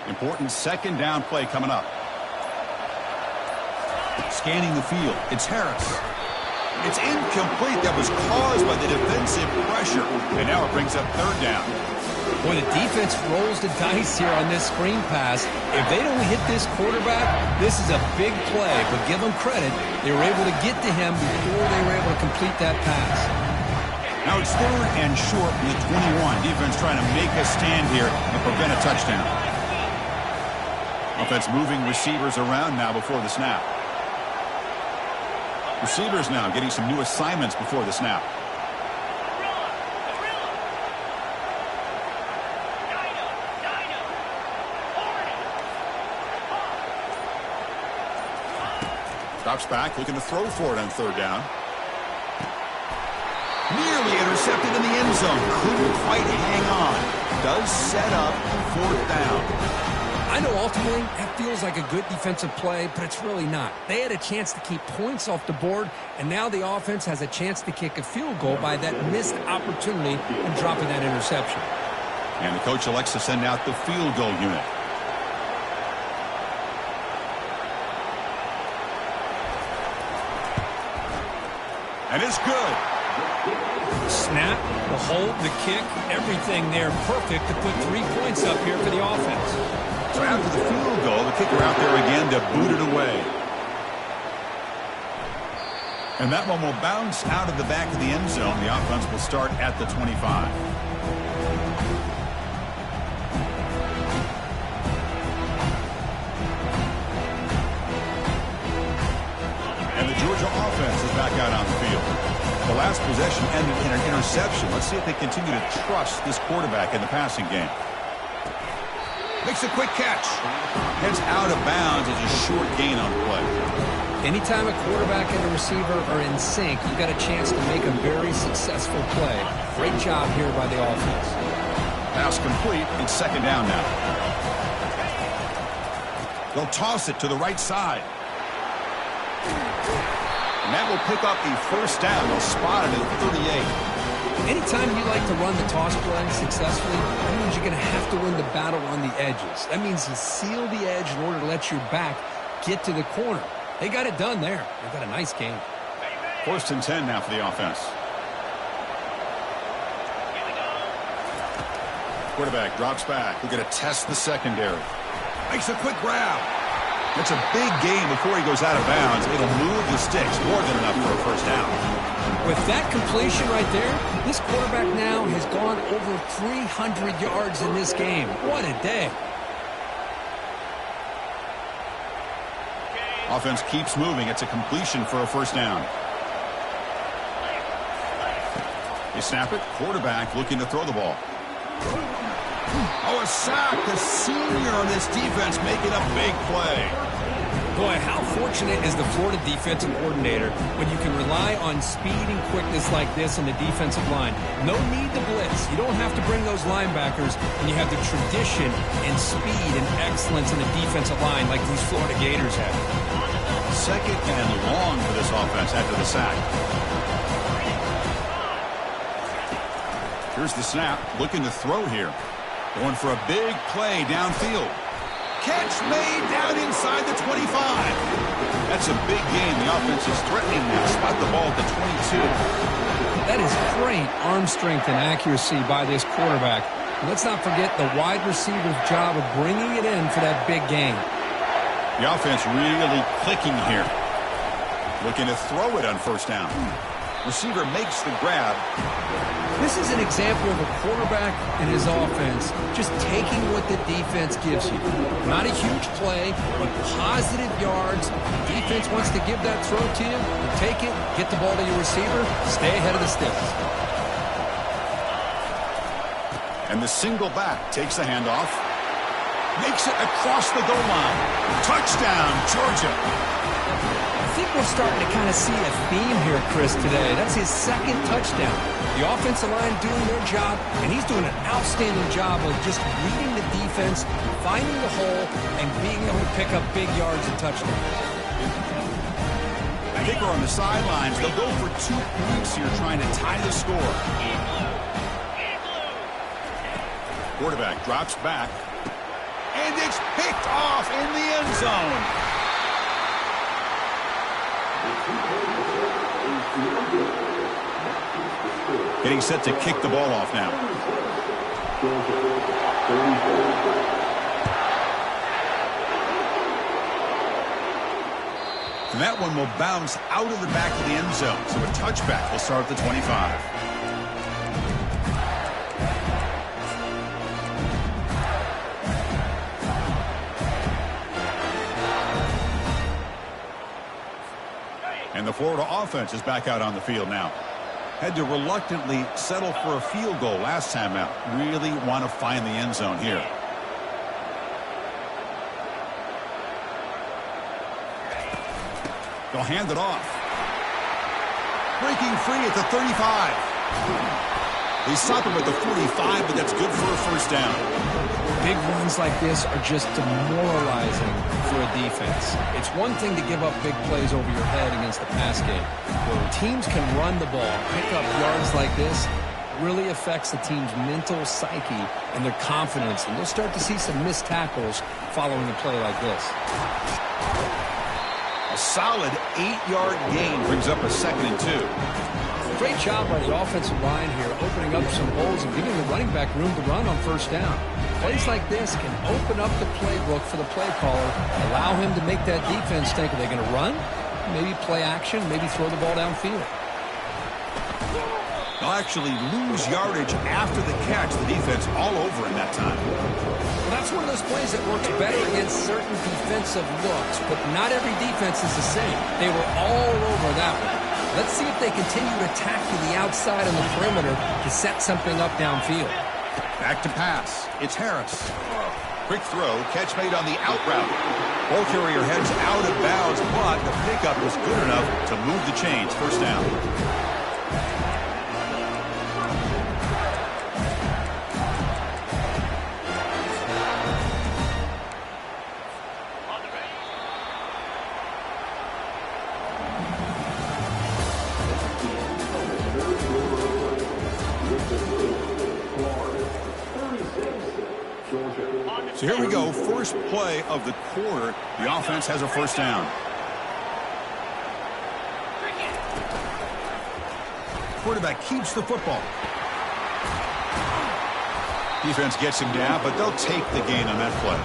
Important second down play coming up. Scanning the field. It's Harris. It's incomplete. That was caused by the defensive pressure. And now it brings up third down. Boy, the defense rolls the dice here on this screen pass. If they don't hit this quarterback, this is a big play. But give them credit. They were able to get to him before they were able to complete that pass. Now it's third and short from the 21. Defense trying to make a stand here and prevent a touchdown. Offense moving receivers around now before the snap. Receivers now getting some new assignments before the snap. Drops back, looking to throw for it on third down. Nearly intercepted in the end zone. Couldn't quite hang on. Does set up fourth down. I know ultimately that feels like a good defensive play, but it's really not. They had a chance to keep points off the board, and now the offense has a chance to kick a field goal by that missed opportunity and dropping that interception. And the coach elects to send out the field goal unit. And it's good. Snap, the hold, the kick, everything there perfect to put 3 points up here for the offense. So after the field goal, the kicker out there again to boot it away. And that one will bounce out of the back of the end zone. The offense will start at the 25. And the Georgia offense is back out on the field. The last possession ended in an interception. Let's see if they continue to trust this quarterback in the passing game. Makes a quick catch. Heads out of bounds as a short gain on play. Anytime a quarterback and a receiver are in sync, you've got a chance to make a very successful play. Great job here by the offense. Pass complete. It's second down now. They'll toss it to the right side. And that will pick up the first down. They'll spot it at 38. Anytime you like to run the toss play successfully, that means you're going to have to win the battle on the edges. That means you seal the edge in order to let your back get to the corner. They got it done there. They got a nice game. First and 10 now for the offense. Quarterback drops back. We're going to test the secondary. Makes a quick grab. It's a big gain before he goes out of bounds. It'll move the sticks more than enough for a first down. With that completion right there, this quarterback now has gone over 300 yards in this game. What a day. Offense keeps moving. It's a completion for a first down. They snap it. Quarterback looking to throw the ball. Oh, a sack. The senior on this defense making a big play. Boy, how fortunate is the Florida defensive coordinator when you can rely on speed and quickness like this on the defensive line. No need to blitz. You don't have to bring those linebackers when you have the tradition and speed and excellence in the defensive line like these Florida Gators have. Second and long for this offense after the sack. Here's the snap. Looking to throw here. Going for a big play downfield. Catch made down inside the 25. That's a big gain. The offense is threatening now. Spot the ball at the 22. That is great arm strength and accuracy by this quarterback. Let's not forget the wide receiver's job of bringing it in for that big gain. The offense really clicking here. Looking to throw it on first down. Receiver makes the grab. This is an example of a quarterback and his offense just taking what the defense gives you. Not a huge play, but positive yards. The defense wants to give that throw to you. You take it, get the ball to your receiver, stay ahead of the sticks. And the single back takes the handoff. Makes it across the goal line. Touchdown, Georgia. I think we're starting to kind of see a theme here, Chris, today. That's his second touchdown. The offensive line doing their job, and he's doing an outstanding job of just reading the defense, finding the hole, and being able to pick up big yards and touchdowns. Kicker on the sidelines. They'll go for 2 points here trying to tie the score. Quarterback drops back. And it's picked off in the end zone. Getting set to kick the ball off now. And that one will bounce out of the back of the end zone. So a touchback will start at the 25. And the Florida offense is back out on the field now. Had to reluctantly settle for a field goal last time out. Really want to find the end zone here. They'll hand it off. Breaking free at the 35. They stop him at the 45, but that's good for a first down. Big runs like this are just demoralizing for a defense. It's one thing to give up big plays over your head against the pass game. When teams can run the ball, pick up yards like this, really affects the team's mental psyche and their confidence. And you'll start to see some missed tackles following a play like this. A solid 8-yard gain brings up a 2nd and 2. Great job by the offensive line here, opening up some holes and giving the running back room to run on first down. Plays like this can open up the playbook for the play caller, allow him to make that defense think, are they going to run? Maybe play action, maybe throw the ball downfield. They'll actually lose yardage after the catch. The defense all over in that time. Well, that's one of those plays that works better against certain defensive looks, but not every defense is the same. They were all over that one. Let's see if they continue to attack to the outside on the perimeter to set something up downfield. Back to pass. It's Harris. Quick throw. Catch made on the out route. Ball carrier heads out of bounds, but the pickup was good enough to move the chains. First down. So here we go, first play of the quarter. The offense has a first down. Quarterback keeps the football. Defense gets him down, but they'll take the gain on that play.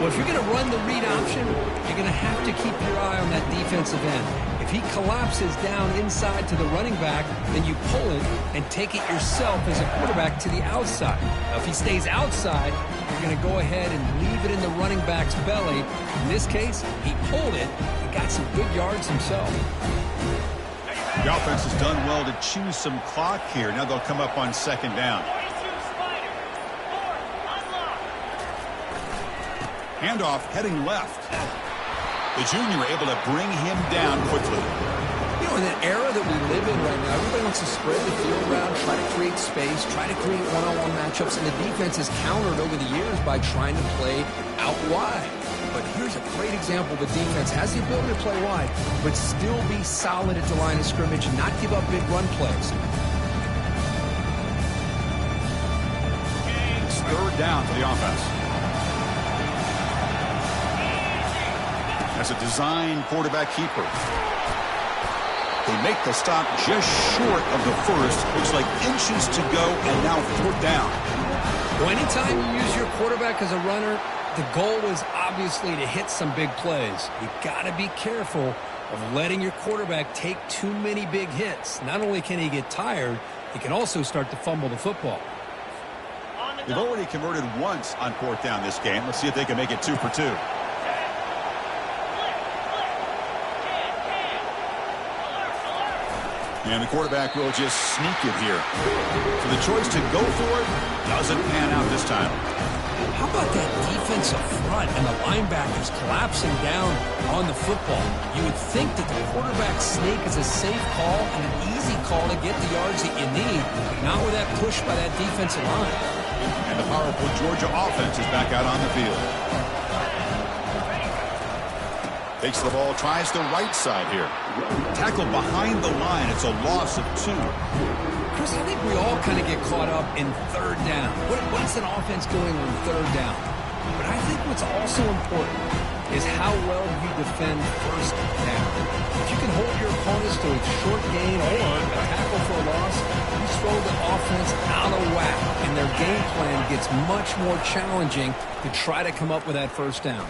Well, if you're going to run the read option, you're going to have to keep your eye on that defensive end. If he collapses down inside to the running back, then you pull it and take it yourself as a quarterback to the outside. Now, if he stays outside, you're going to go ahead and leave it in the running back's belly. In this case, he pulled it and got some good yards himself. The offense has done well to choose some clock here. Now they'll come up on second down. Handoff heading left. The junior able to bring him down quickly. You know, in an era that we live in right now, everybody wants to spread the field around, try to create space, try to create one-on-one matchups, and the defense has countered over the years by trying to play out wide. But here's a great example. The defense has the ability to play wide, but still be solid at the line of scrimmage and not give up big run plays. It's third down for the offense. As a design quarterback keeper. They make the stop just short of the first. Looks like inches to go, and now fourth down. Well, anytime you use your quarterback as a runner, the goal is obviously to hit some big plays. You got to be careful of letting your quarterback take too many big hits. Not only can he get tired, he can also start to fumble the football. They've already converted once on fourth down this game. Let's see if they can make it 2 for 2. And the quarterback will just sneak it here. So the choice to go for it doesn't pan out this time. How about that defensive front and the linebackers collapsing down on the football? You would think that the quarterback sneak is a safe call and an easy call to get the yards that you need, not with that push by that defensive line. And the powerful Georgia offense is back out on the field. Takes the ball, tries the right side here. Tackle behind the line. It's a loss of 2. Chris, I think we all kind of get caught up in third down. What is an offense doing on third down? But I think what's also important is how well you defend first down. If you can hold your opponents to a short gain or a tackle for a loss, you throw the offense out of whack, and their game plan gets much more challenging to try to come up with that first down.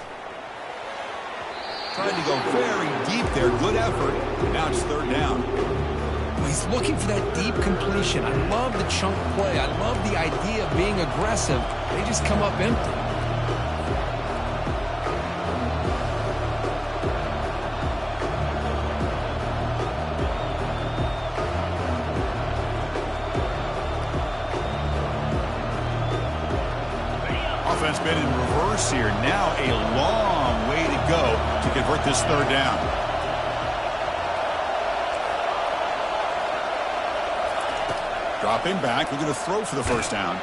Trying to go very deep there. Good effort. Now it's third down. He's looking for that deep completion. I love the chunk play. I love the idea of being aggressive. They just come up empty. Offense been in reverse here. Now a long way to go to convert this third down. Dropping back, looking to throw for the first down.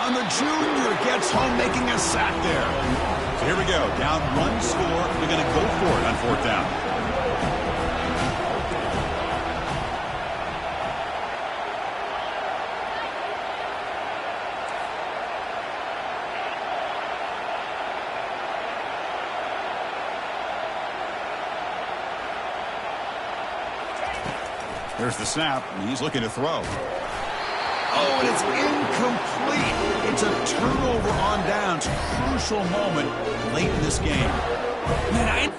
On the junior, gets home, making a sack there. So here we go, down one score. We're going to go for it on fourth down. There's the snap, and he's looking to throw. Oh, and it's incomplete. It's a turnover on downs. Crucial moment late in this game. Man,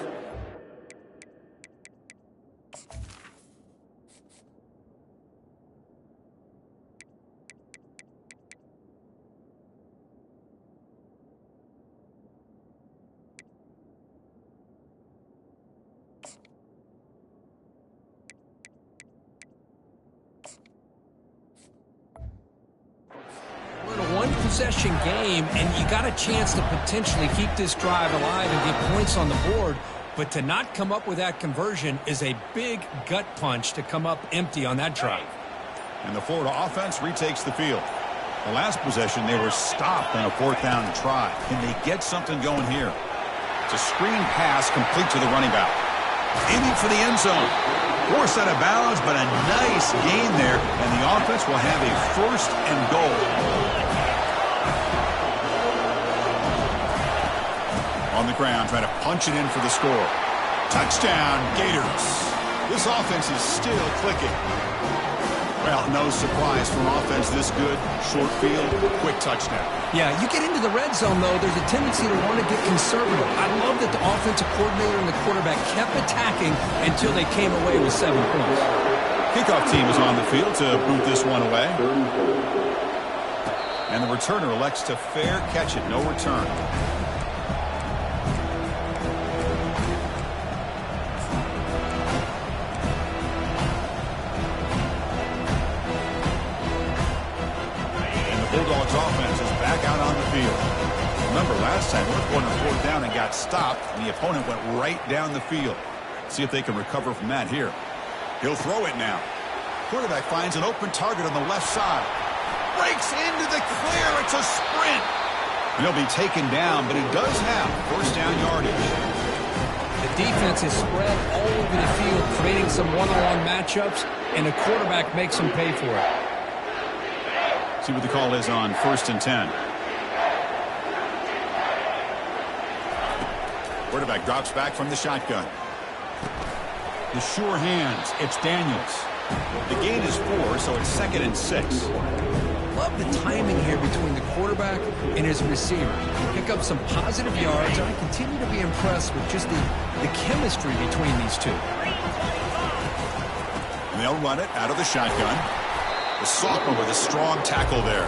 possession game, and you got a chance to potentially keep this drive alive and get points on the board, but to not come up with that conversion is a big gut punch to come up empty on that drive. And the Florida offense retakes the field. The last possession, they were stopped on a fourth down try. Can they get something going here? It's a screen pass complete to the running back. Aiming for the end zone. Forced out of bounds, but a nice gain there, and the offense will have a first and goal. On the ground, trying to punch it in for the score. Touchdown, Gators. This offense is still clicking. Well, no surprise from offense this good. Short field, quick touchdown. Yeah, you get into the red zone, though, there's a tendency to want to get conservative. I love that the offensive coordinator and the quarterback kept attacking until they came away with 7 points. Kickoff team is on the field to boot this one away. And the returner elects to fair catch it. No return. Bulldogs offense is back out on the field. Remember, last time, North going to fourth down and got stopped, and the opponent went right down the field. See if they can recover from that here. He'll throw it now. Quarterback finds an open target on the left side. Breaks into the clear. It's a sprint. And he'll be taken down, but he does have first down yardage. The defense is spread all over the field, creating some one-on-one matchups, and the quarterback makes them pay for it. See what the call is on 1st and 10. Quarterback drops back from the shotgun. The sure hands. It's Daniels. The gain is 4, so it's 2nd and 6. Love the timing here between the quarterback and his receiver. Pick up some positive yards, and I continue to be impressed with just the chemistry between these two. And they'll run it out of the shotgun. The sophomore with a strong tackle there.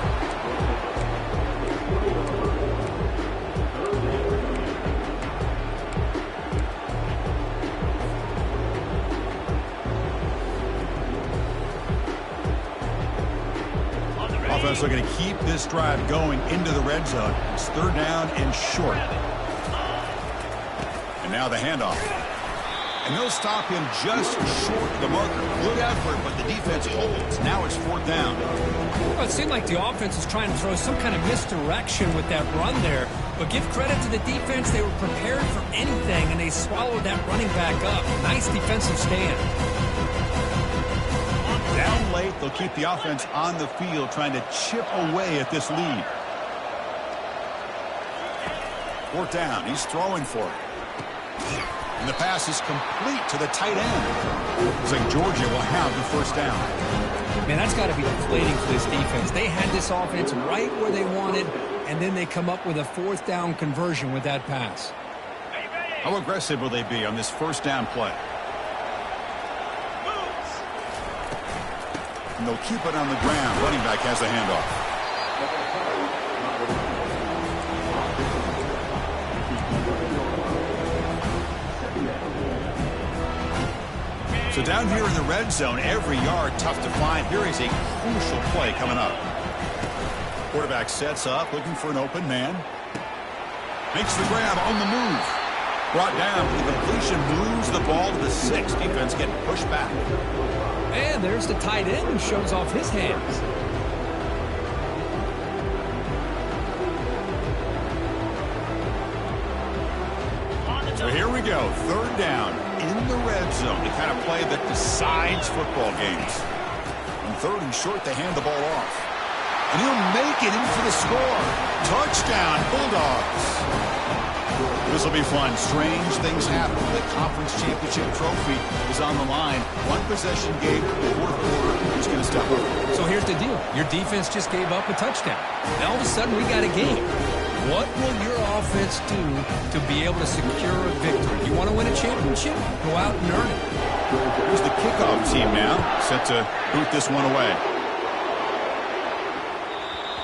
Offense looking to keep this drive going into the red zone. It's 3rd down and short. And now the handoff. And they'll stop him just short of the marker. Good effort, but the defense holds. Now it's 4th down. Well, it seemed like the offense was trying to throw some kind of misdirection with that run there. But give credit to the defense. They were prepared for anything, and they swallowed that running back up. Nice defensive stand. Down late, they'll keep the offense on the field, trying to chip away at this lead. 4th down. He's throwing for it. And the pass is complete to the tight end. Looks like Georgia will have the first down. Man, that's got to be deflating for this defense. They had this offense right where they wanted, and then they come up with a 4th down conversion with that pass. How aggressive will they be on this first down play? And they'll keep it on the ground. Running back has the handoff. So down here in the red zone, every yard tough to find. Here is a crucial play coming up. Quarterback sets up, looking for an open man. Makes the grab on the move. Brought down for the completion, moves the ball to the 6. Defense getting pushed back. And there's the tight end who shows off his hands. down in the red zone, the kind of play that decides football games. On 3rd and short, they hand the ball off. And he'll make it in for the score. Touchdown, Bulldogs. This will be fun. Strange things happen. The conference championship trophy is on the line. One possession game, the 4th quarter. Who's going to step up? So here's the deal. Your defense just gave up a touchdown. Now all of a sudden we got a game. What will your offense do to be able to secure a victory? You want to win a championship? Go out and earn it. Here's the kickoff team now, set to boot this one away.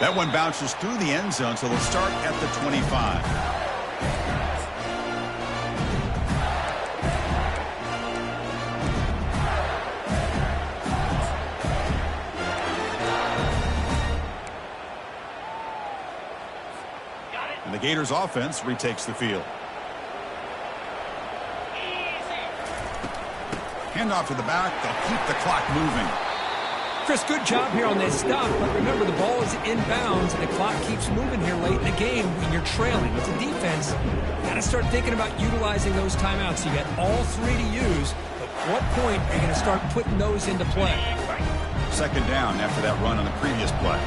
That one bounces through the end zone, so they'll start at the 25. And the Gators offense retakes the field. Handoff to the back. They'll keep the clock moving. Chris, good job here on this stop, but remember the ball is inbounds and the clock keeps moving here late in the game when you're trailing. With the defense, you got to start thinking about utilizing those timeouts. You got all 3 to use, but what point are you going to start putting those into play? 2nd down after that run on the previous play.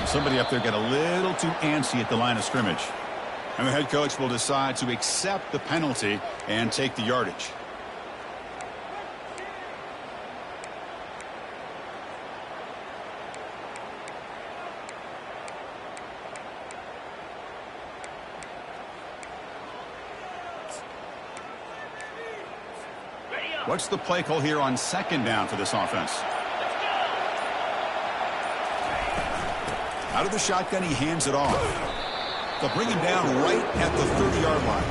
Somebody up there got a little too antsy at the line of scrimmage. And the head coach will decide to accept the penalty and take the yardage. What's the play call here on 2nd down for this offense? Out of the shotgun, he hands it off. They'll bring him down right at the 30-yard line.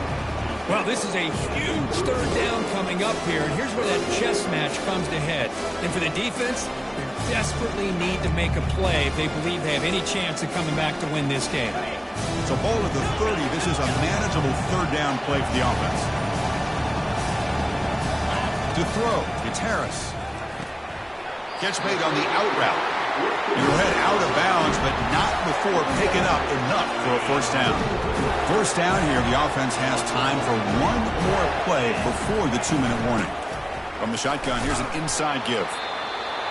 Well, this is a huge 3rd down coming up here, and here's where that chess match comes to head. And for the defense, they desperately need to make a play if they believe they have any chance of coming back to win this game. So ball at the 30. This is a manageable 3rd down play for the offense. To throw, it's Harris. Catch made on the out route. He'll head out of bounds, but not before picking up enough for a 1st down. 1st down here, the offense has time for one more play before the 2-minute warning. From the shotgun, here's an inside give.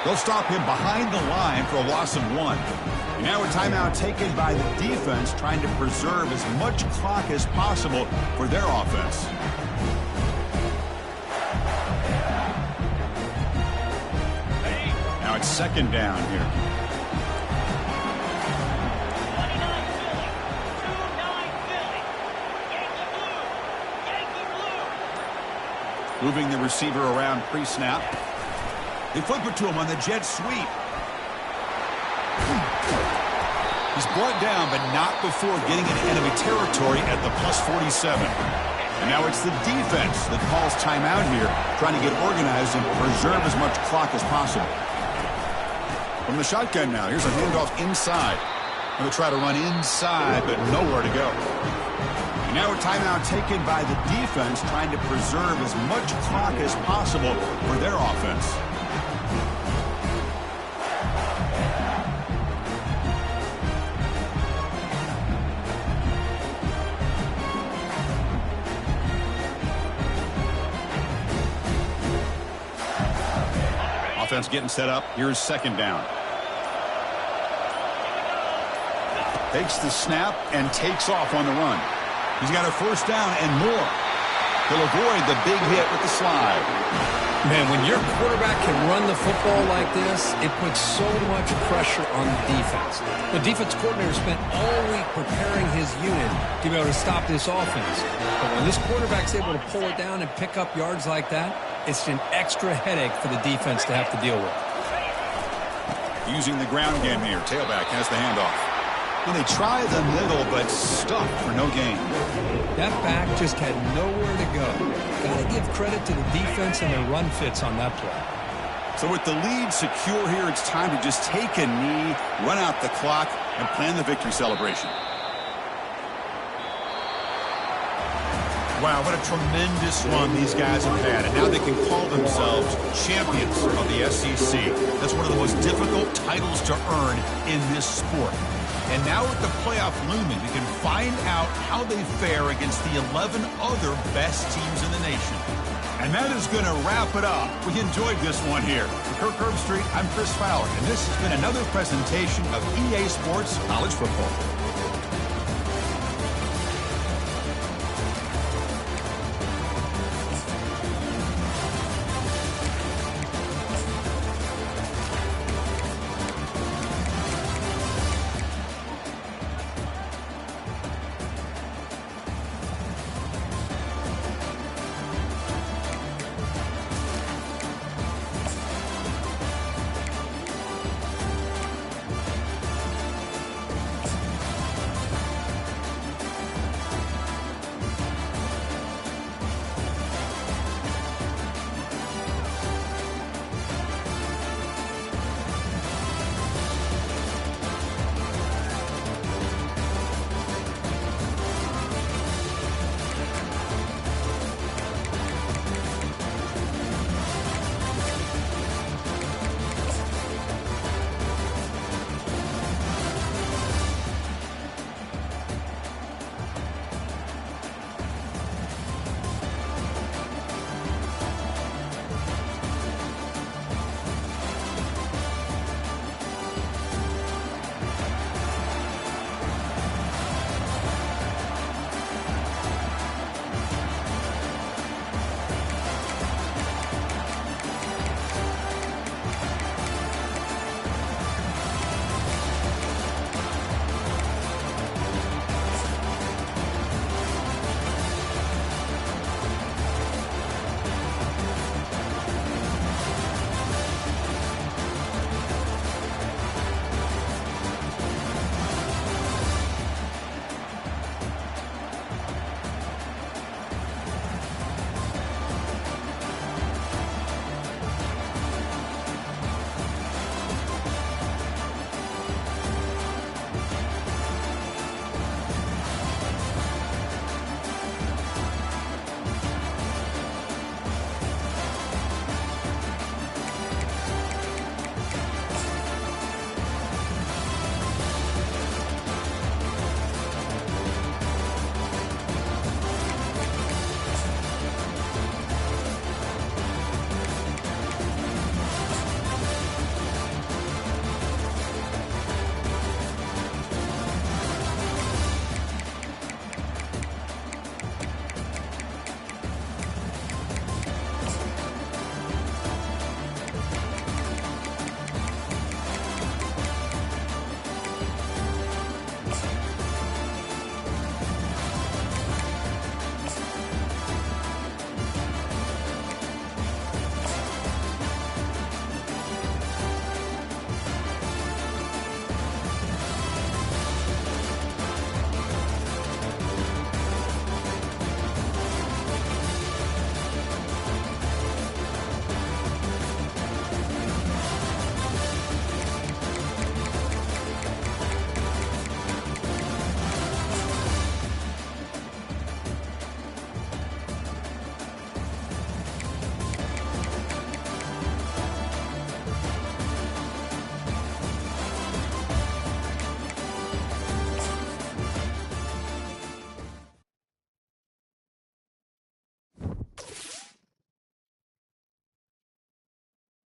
They'll stop him behind the line for a loss of 1. And now a timeout taken by the defense, trying to preserve as much clock as possible for their offense. Now it's 2nd down here. Moving the receiver around pre-snap. They flip it to him on the jet sweep. He's brought down, but not before getting into enemy territory at the +47. And now it's the defense that calls timeout here, trying to get organized and preserve as much clock as possible. From the shotgun now, here's a handoff inside. Going to try to run inside, but nowhere to go. And now a timeout taken by the defense, trying to preserve as much clock as possible for their offense. Offense getting set up. Here's 2nd down. Takes the snap and takes off on the run. He's got a 1st down and more. He'll avoid the big hit with the slide. Man, when your quarterback can run the football like this, it puts so much pressure on the defense. The defense coordinator spent all week preparing his unit to be able to stop this offense. But when this quarterback's able to pull it down and pick up yards like that, it's an extra headache for the defense to have to deal with. Using the ground game here. Tailback has the handoff. And they try the middle, but stuck for no gain. That back just had nowhere to go. Got to give credit to the defense and their run fits on that play. So with the lead secure here, it's time to just take a knee, run out the clock, and plan the victory celebration. Wow, what a tremendous run these guys have had. And now they can call themselves champions of the SEC. That's one of the most difficult titles to earn in this sport. And now with the playoff looming, we can find out how they fare against the 11 other best teams in the nation. And that is going to wrap it up. We enjoyed this one here. For Kirk Herbstreit, I'm Chris Fowler, and this has been another presentation of EA Sports College Football.